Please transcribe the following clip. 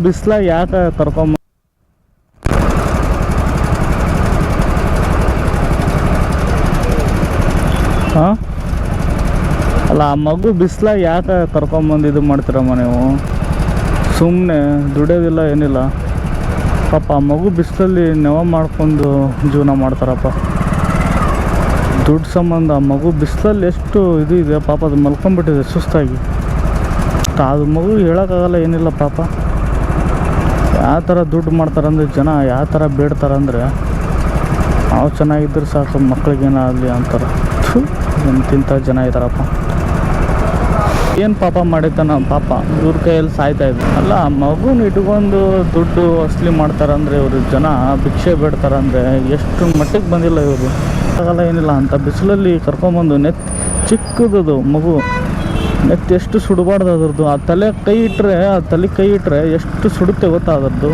ಬಿಸ್ಲಾಗ ಯಾಕೆ ಕರ್ಕೊಂಬ ಹಾಂ ಅಲ್ಲ ಆ ಮಗು ಬಿಸ್ಲಾಗ ಯಾಕೆ ಕರ್ಕೊಂಬಂದು ಇದು ಮಾಡ್ತೀರಮ್ಮ ನೀವು? ಸುಮ್ಮನೆ ದುಡಿಯೋದಿಲ್ಲ ಏನಿಲ್ಲ ಪಾಪ ಆ ಮಗು ಬಿಸಿಲಲ್ಲಿ ನೆವ ಮಾಡ್ಕೊಂಡು ಜೀವನ ಮಾಡ್ತಾರಪ್ಪ. ದುಡ್ಡು ಸಂಬಂಧ ಆ ಮಗು ಬಿಸಿಲಲ್ಲಿ ಎಷ್ಟು ಇದು ಇದೆ ಪಾಪ, ಅದು ಮಲ್ಕೊಂಡ್ಬಿಟ್ಟಿದೆ ಸುಸ್ತಾಗಿ. ಅದು ಮಗು ಹೇಳೋಕ್ಕಾಗಲ್ಲ ಏನಿಲ್ಲ ಪಾಪ. ಯಾವ ಥರ ದುಡ್ಡು ಮಾಡ್ತಾರಂದ್ರೆ ಜನ ಯಾವ ಥರ ಬೇಡ್ತಾರಂದರೆ ನಾವು ಚೆನ್ನಾಗಿದ್ರೆ ಸಾಕು ಮಕ್ಳಿಗೇನಾಗಲಿ ಅಂತಾರೆ. ಇಂಥ ಜನ ಇದ್ದಾರಪ್ಪ. ಏನು ಪಾಪ ಮಾಡಿದ್ದಾನ ಪಾಪ, ಇವ್ರ ಕೈಯಲ್ಲಿ ಸಾಯ್ತಾ ಇದ್ರು ಅಲ್ಲ. ಮಗುನ ಇಟ್ಕೊಂಡು ದುಡ್ಡು ವಸೂಲಿ ಮಾಡ್ತಾರಂದರೆ ಇವರು ಜನ ಭಿಕ್ಷೆ ಬೇಡ್ತಾರಂದರೆ ಎಷ್ಟು ಮಟ್ಟಿಗೆ ಬಂದಿಲ್ಲ ಇವರು. ಆಗಲ್ಲ ಏನಿಲ್ಲ ಅಂತ ಬಿಸಿಲಲ್ಲಿ ಕರ್ಕೊಂಬಂದು ಚಿಕ್ಕದದು ಮಗು ನೆತ್ತಿ ಎಷ್ಟು ಸುಡಬಾರ್ದು ಅದ್ರದ್ದು. ಆ ತಲೆ ಕೈ ಇಟ್ಟರೆ ಎಷ್ಟು ಸುಡುತ್ತೆ ಗೊತ್ತಾ ಅದರದ್ದು.